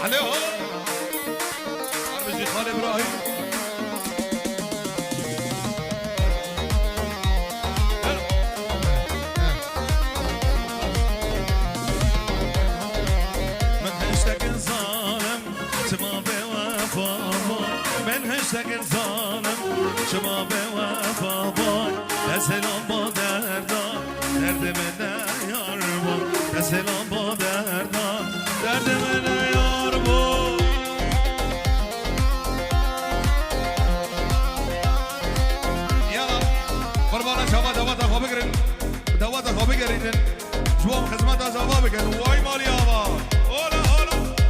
عليهم أرمجي خالد إبراهيم من هشتك الظالم شما بوفا من هشتك الظالم شما بوفا سلام با دردان درد من یار بود سلام با دردان درد من یار بود یالا قربان شما دوات خواب بگیرین دوات خواب بگیرین شما خدمت از آبا بگن وای مالی آبا اولا اولا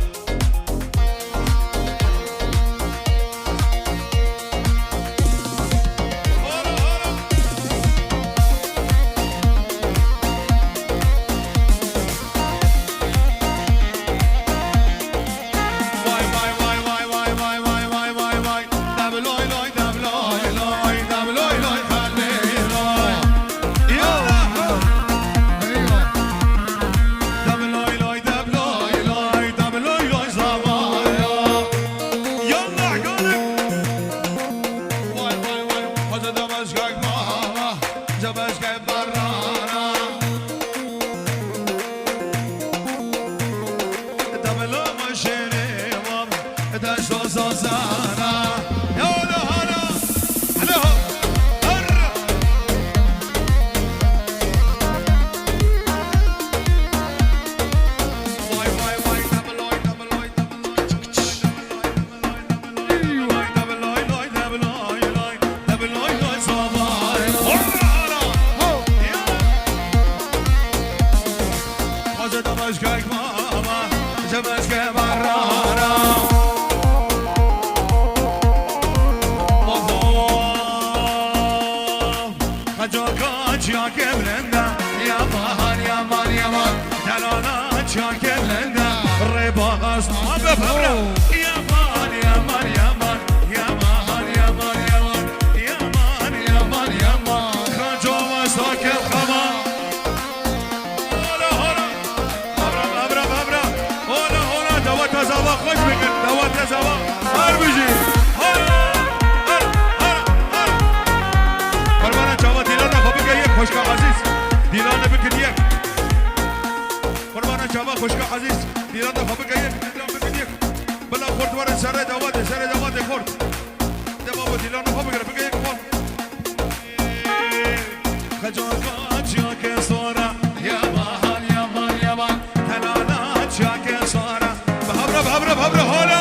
خوشگاه عزیز دیران دفعه بگیرید دیران بگیرید بلا خورد ورد سر دوات خورد دبابو دیران دفعه بگیرید خورد خجاکا چاک سورا یمان تلالا چاک سورا بهبره حالا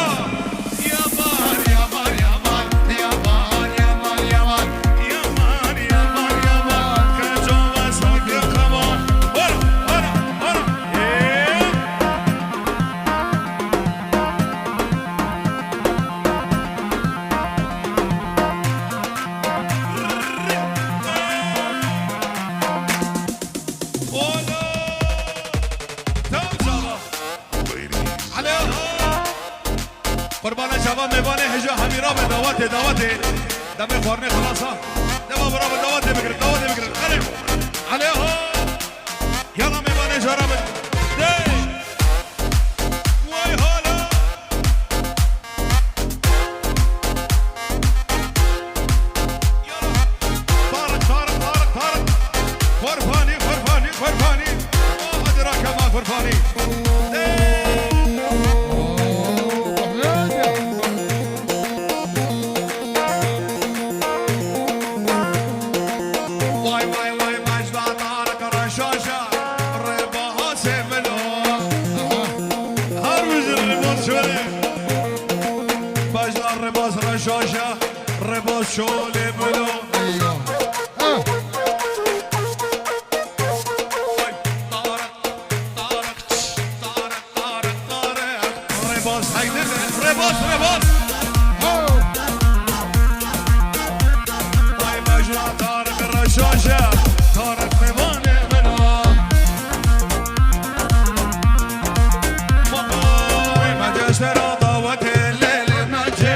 قربان شباب میوانه هجا همیرا به دعوته دم خورنه خلاصا دم برا به دعوته بگیر علیه یالا میوانه جارا به وای حالا طارق خرفانی ادراک ما خرفانی رباز شوله بلو رباز حیدر رباز وای مجرا طارق رشاشه طارق میوانه منو وای مجسر دعوت الليل مجي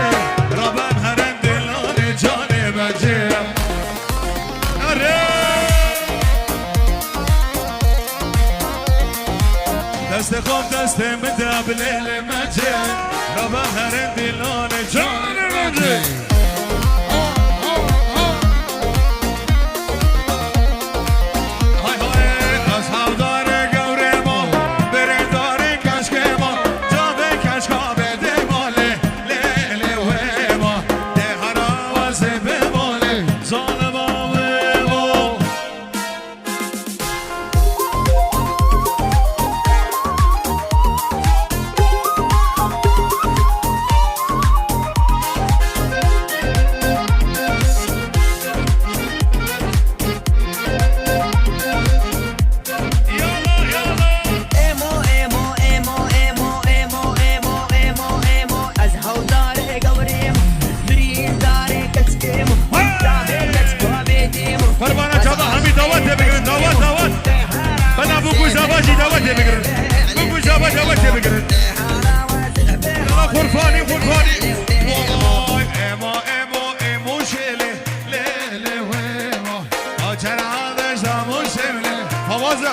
ربان هرند لوني جاني مجي دست خوب دست مده بلیل مجه را به هر دلان جان مجه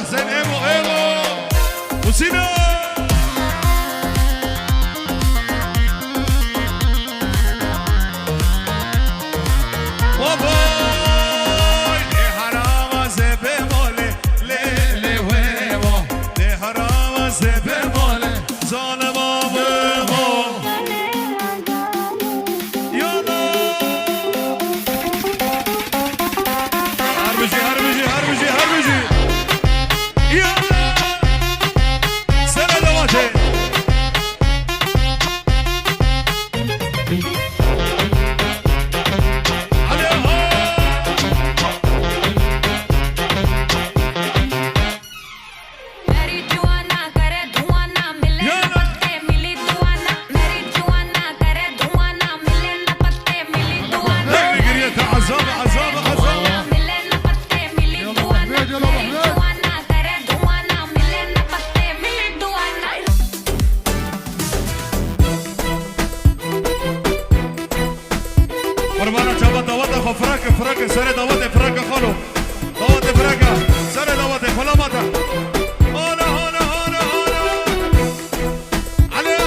حسين ايمو ايمو وسينا وباي دي حرام زبي مولي ليلي ويمو دي حرام زبي مولي ظالم ابو يلا هربجي هربجي هربجي هربجي فراك سر دوات فراك خلو دوات فراك سر دوات خلا ماتا هنا هنا هنا هنا عليها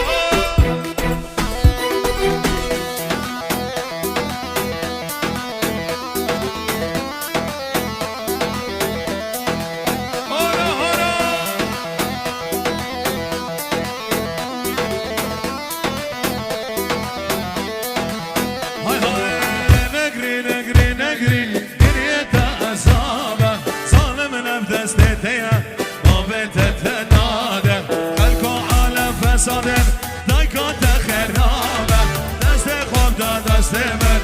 هنا هنا هاي هاي نجري نجري نجري دنيا أصابة ظالم نفس تتيا قابلت تنادى خلقوا على فساد دايكا تخرابة دست خوب دا دست من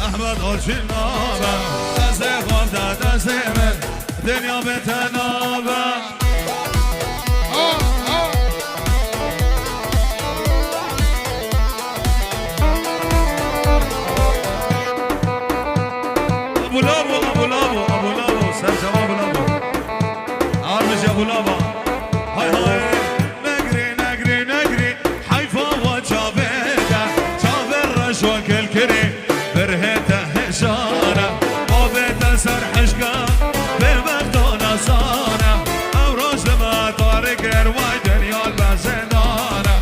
أحمد أرشين نابة دست خوب دا دست من دنيا بتنابة ابو لابو ابو لابو ابو لابو سر شباب لابو عارمش ابو لابو هاي هاي نجري نجري نجري حيفا وجابته شافر رشوة كل كري برهته هشانه بابته سر حشقه بمقدونه صانه او روش لما طارق رواي دنيا البزندانه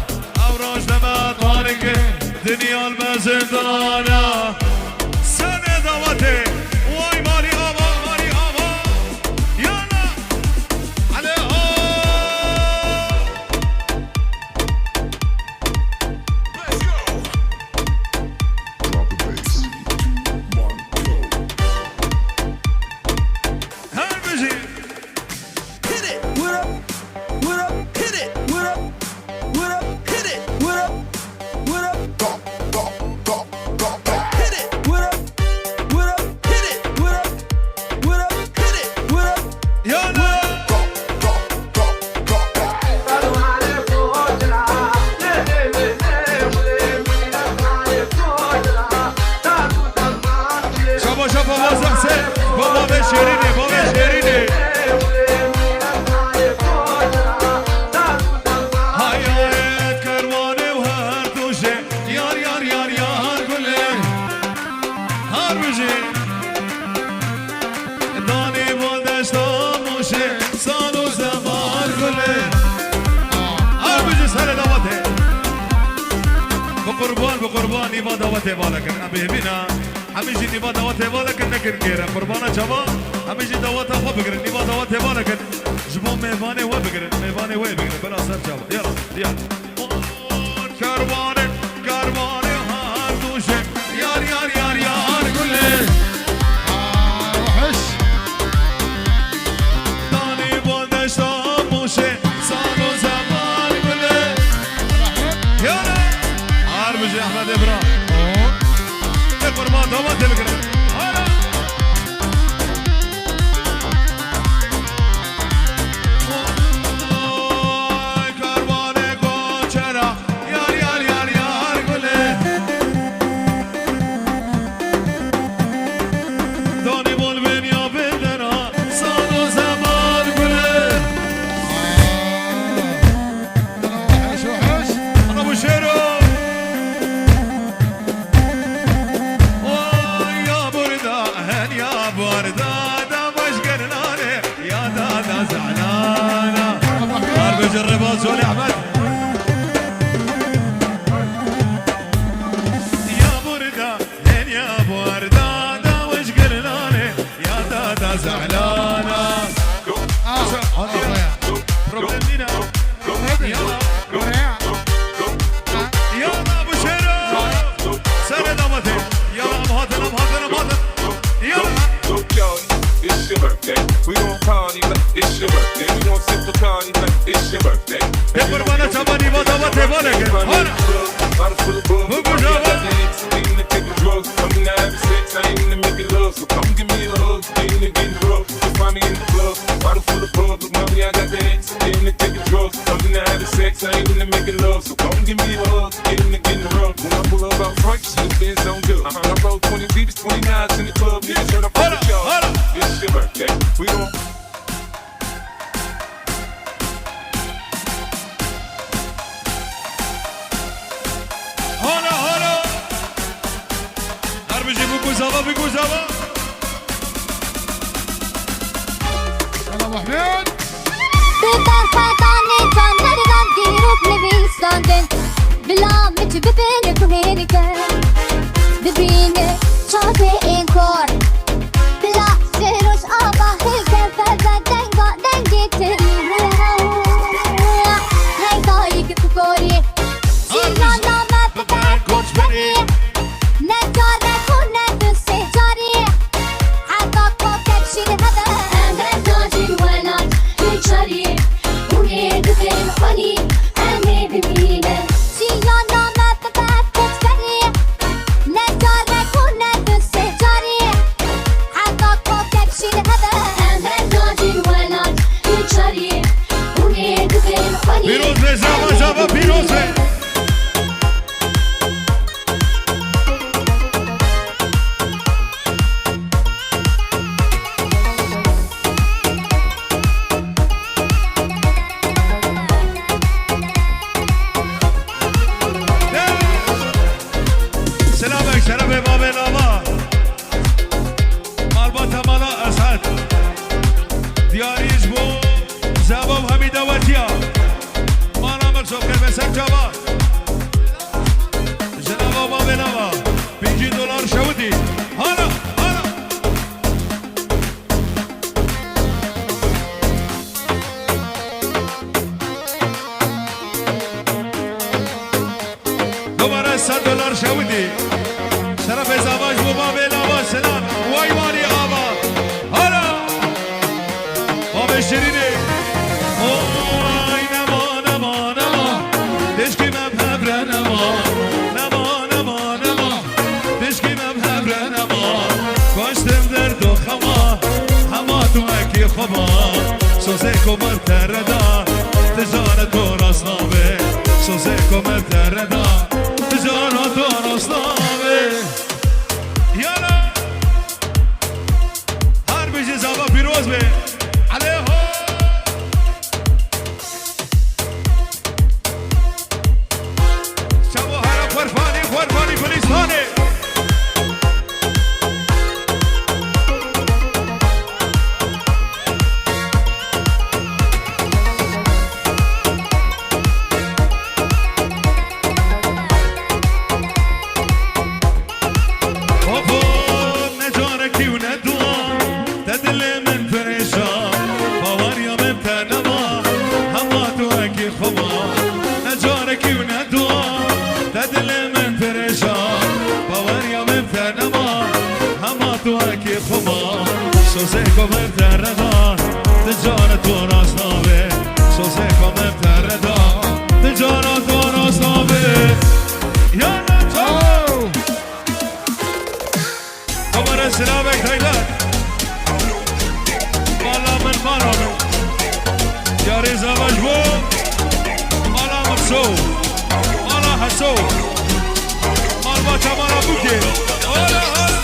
او روش لما طارق دنيا البزندانه سنة دواتي واي مالي قربان بقربان نيفا دواتي بالك أبي بنا هميجي نيفا دواتي بالك نكر كيرا قربانا شبا هميجي دواتي خو بقرن نيفا دواتي بالك جبون ميفاني وبقرن ميفاني وبقرن بلا سر شبا يلا يلا كرباني كرباني هاردوشي يار يار يار يار قول لي وحش داني بولدش تاموشي صالو زمان قول لي يلا عاربجي أحمد إبراهيم قربان دواتي بقرن هلا جربها زولي احمد يا برده هين يا برده دا وش قلناني يا دادا زعلانه بروبلمنا يلا ابو شيرو سنه نمطي يلا مهاتن مهاتن مهاتن يلا It's your birthday. We gon' party like it's your birthday. We gon' sip the party like it's your birthday. يا قربانة شباني بابا بالك هلا بوبو جابا I'm in the having sex, I ain't in the making love. So come give me a hug, ain't in the getting rough. You find me in the club, bottle full of bug. Look, mommy, I got the X, ain't in the taking drugs. I'm in the having sex, I ain't in the making love. So come give me a hug, ain't in the getting rough. When I pull up out front, you see the Benz on good. I roll 20 deep, it's 29s in the club. Yeah, turn up on the show. It's your birthday. We gon' هلا هلا ضرب جيبوا كوزابا بكوزابا يلا ابو حميد Bebek faytani tanrıdan girip nevislandın Bilamıcı bebeni kuherike Bebini çabe inkor Bila seroş ama heyken fazla denga dengetin Henga iki kukori Sinana me bebek koç beni Ne tane kune düse cari Hatta kotek şil hada Emre tacin velat Hüçari Uni düzen hani Eme bibine Sinana me bebek koç beni Ne tane kune düse cari Hatta kotek şil hada Emre tacin velat Hüçari Uni düzen hani Piroz ve zaba zaba piroz ve سلامك شرف باب الابا مالبات مالا اسعد دياري جبو زابا وحميدة واتيا مالا مرسوب كرمسك جابا جنابا باب الابا $50 شودي هلا هلا دوباره $100 شودي شرف زواج باب الابا سلام واي مالي ابا هلا باب شيريني اوي نما نما نما تشكي مبهبره نما نما نما نما تشكي مبهبره نما کاشتم درد و خما هما تو اکی خما سوزه کمر تردا تجارت و راسنامه سوزه کمر تردا تجارت و راسنامه یالا هر بیجی زبا پیروز به علیه شبو هر خورفانی پلیسانی تدلي من فريشان باوريا من تنما هماتوكي خما نجارك وندوا تدلي من فريشان باوريا من تنما هماتوكي خما سوزيكو من تردان تجارة وراس نابي سوزيكو من تردان تجارة وراس نابي يا نجار عمر السلامك هيلات مالا من يا ريزا مجبور مالا مكسو مالا حسو مال باتا مالا بوكي هلا هلا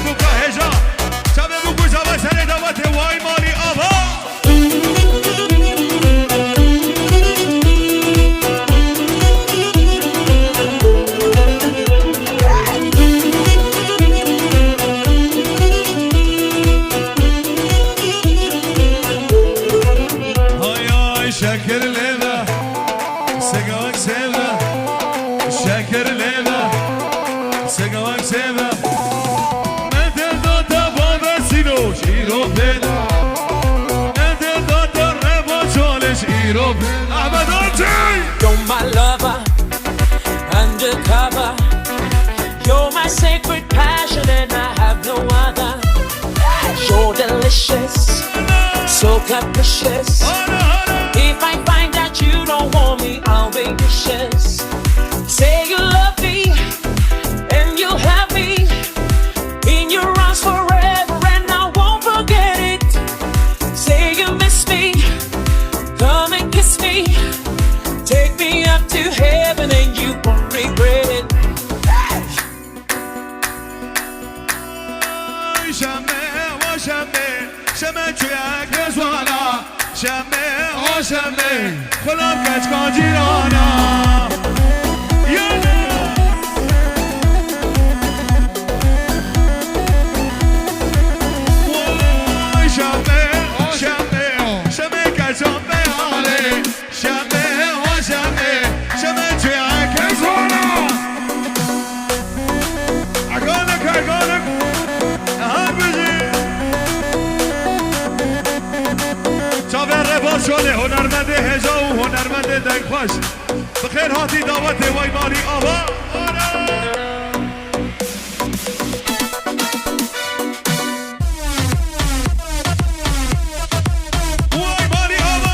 بوكا هجا شباب بوكو زوا سر دوات واي مالي آبا هاي هاي شكر لنا سقاك سيبا شكر لنا سقاك سيبا ندل دوتا بابا سينو شيرو بينا ندل دوتا ربا شولش ايرو بينا احمد آرتي You're my lover, undercover. You're my sacred passion, and I have no other. You're delicious, so capricious. If I find that you don't want me, I'll be vicious. Say you love me, and you'll have me in your arms forever, and I won't forget it. Say you miss me, come and kiss me. Take me up to heaven and you won't regret it. شمه و شمه شمه تویک رزوانا شمه و شمه خلاب کچ کن جیرانا وای شمه شمه شمه کچان بیاله شمه و شمه شمه تویک رزوانا اگانک چاور رباز شده هنرمند هجا و هنرمند دنگخوش بخیر هاتی دعوت وای مالی آبا وای مالی آبا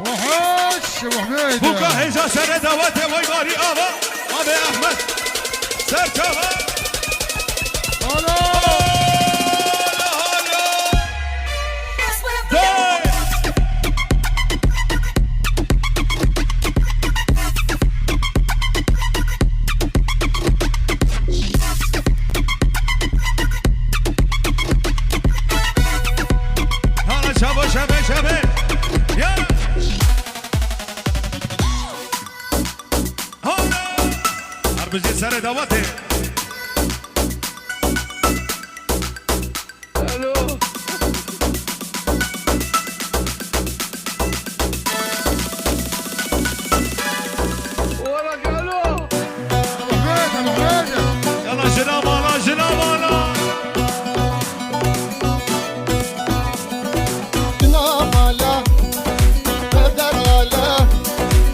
وحش ابو حميد بوكا هجا سر دعوت وای مالی آبا آبا احمد سر چاوا هلا هلا شبه شبه شبه يلا هلا اربجي سر دعوته ابو حميد يلا جنابالا جنابالا نامالا بدرالا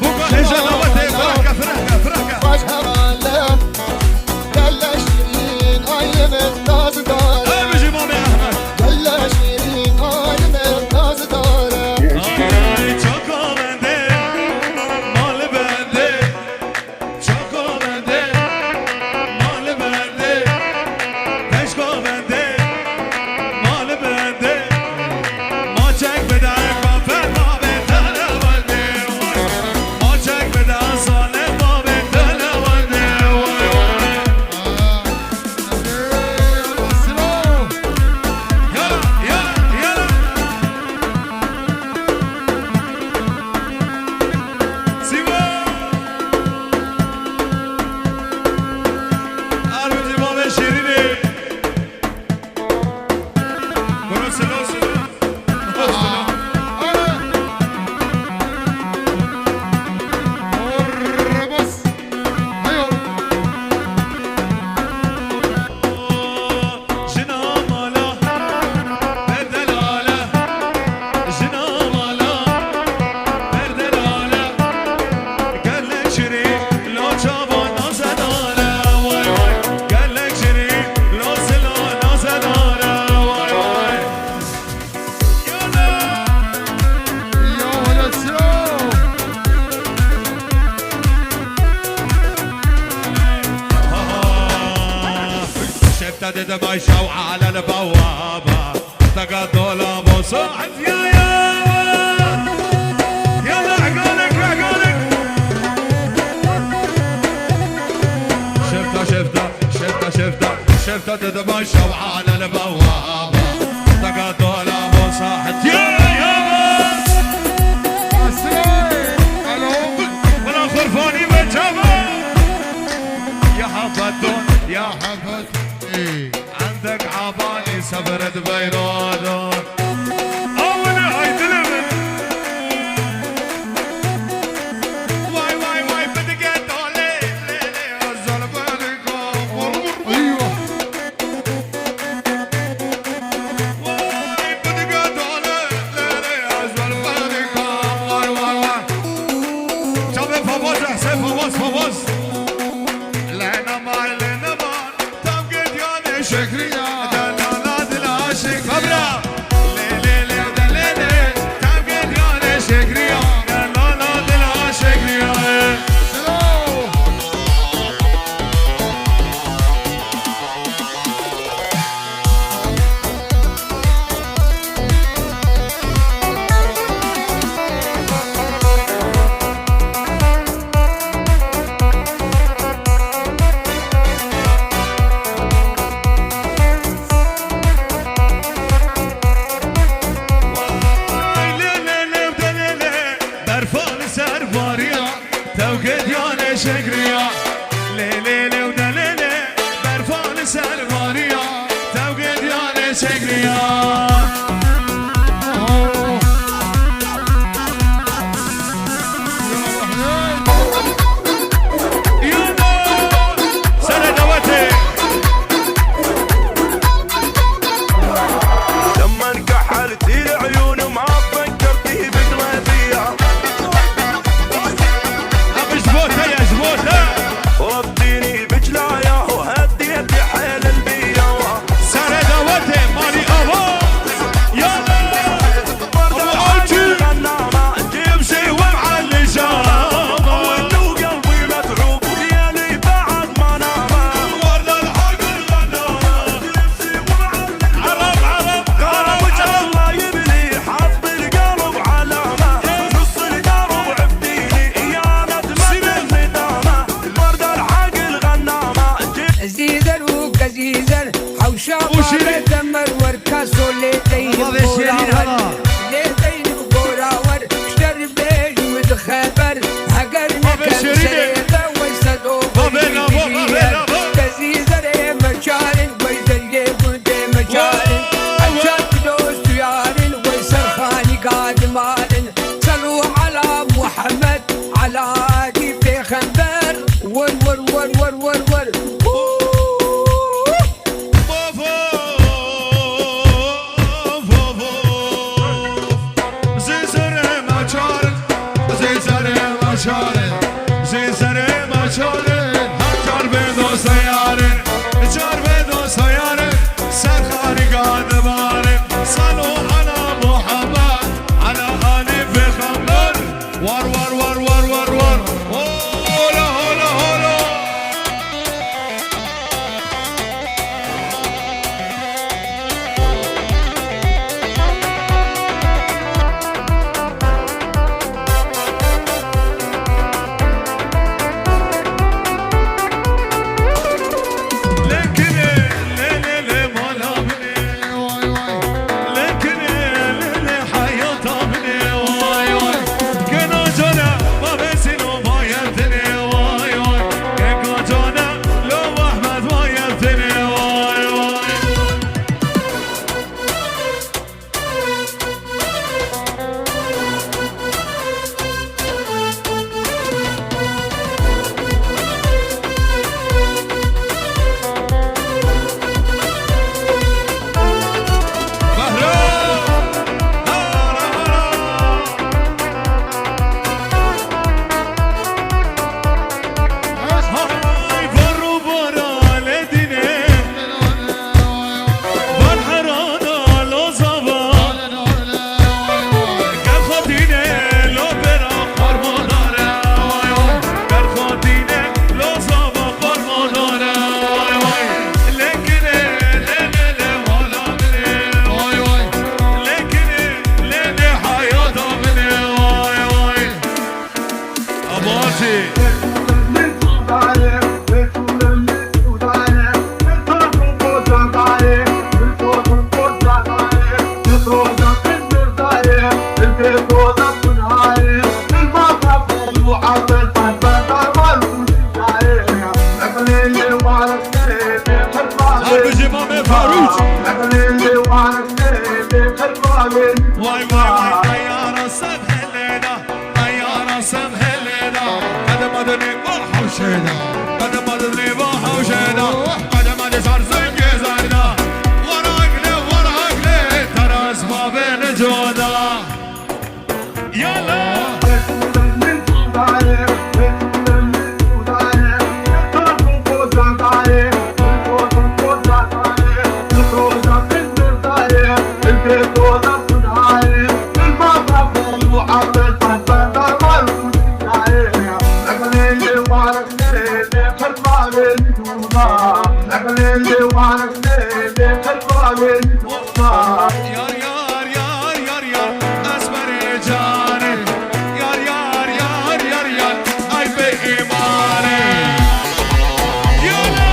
بوكا هجا دعوته فرحكة فرحكة فرحكة وجهرالا تدمشوا على البوابة تقضوا لابو صاحب يا يلا عقالك عقالك شفته تدمشوا على البوابة تقضوا لابو صاحب يا ولا خرفاني بالجبل يا حفتون يا حفت عندك عباني سفرت بيرود اول هاي تلمن واي بدك تولي ازل بالكم ايوه واي بدك تولي ازل بالكم واي شوف فوز حسين فوز لنا ما تبقى دياني شكريا دلالات العاشق خبرة ليلي ودليلي تبقى دياني شكريا دلالات العاشق يا سلام ليلي ودليلي برفان سرباريا تبقى دياني شكريا ليلي ودليلي برفان سرباريا تبقى دياني شكريا لما انكحلتي العيون ما فكرتي بقلبيها رديني بجلايا وهديت حيل البيا غنامة جيب شي ومعلي شامة ولو قلبي متعوب ليالي بعد ما نامه ورد الحق الغنامة جيب شي ومعلي غرام الله يبلي حط القلب علامة نص القلب عبديني يا ندمة الندامة ورد الحق الغنامة زيزر وكزيزر حوشا بابا دمر وركاسو ليتين بوراور ليتين بوراور اشتر بيج وتخبر حقرنا كم سريبا ويسدو بيجيها كزيزر مشارن ويزر يبود مشارن عشان دوست يارن ويسر خاني قادمارن صلوا على محمد على دي بيخنبر ور ور ور ور ور ور صلوا على محمد على آل بخمر ور ور ور ور ور ور هولا هولا هولا هربجي مامي فاروج واي واي طيارة سمح الليلة طيارة سمح الليلة قدم مدني وحوشينا قدم مدني وحوشينا قدم مدني صار زنقي زاينا ورا عقلي ترى اسمه بين جودا يلا يار يار يار يار يار اسمر جاني يار يار يار يار يار اي في ايماني يلا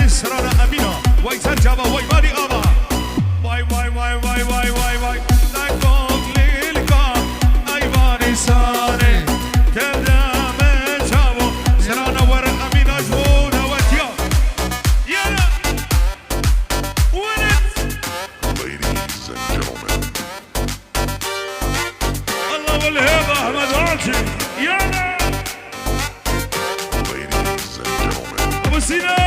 سرانا أمينة واي سرجابة واي مالي أبا واي واي واي واي واي واي واي لكوك ليلكا أي باني ساني تبدأ من جابو سرانا ورا أمينة جونا واتيا يلا ولد Ladies and gentlemen, الله والهبة أحمد عاطي يلا ladies and gentlemen, أبو سينا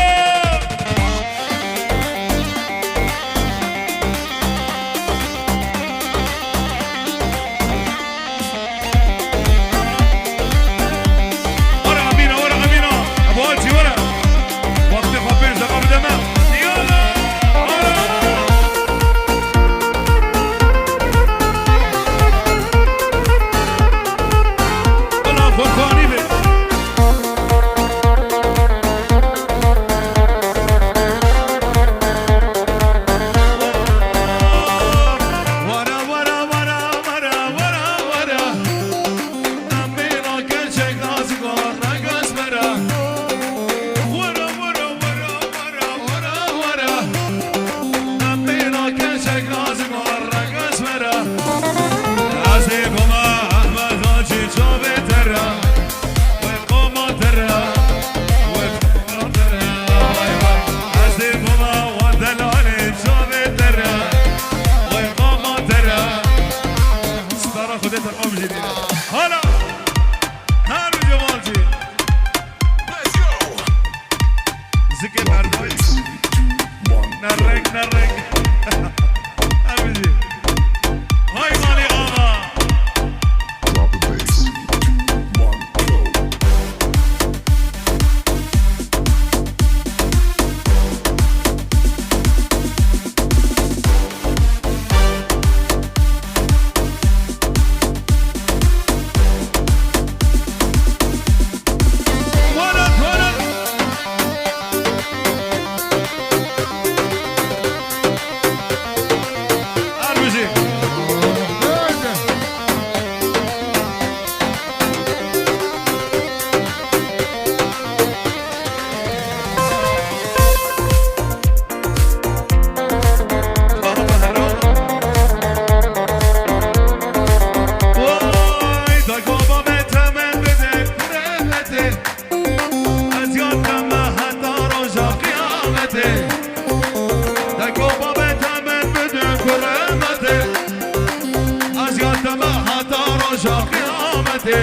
حاشا قيامتي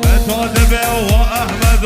أنت دبي وأحمد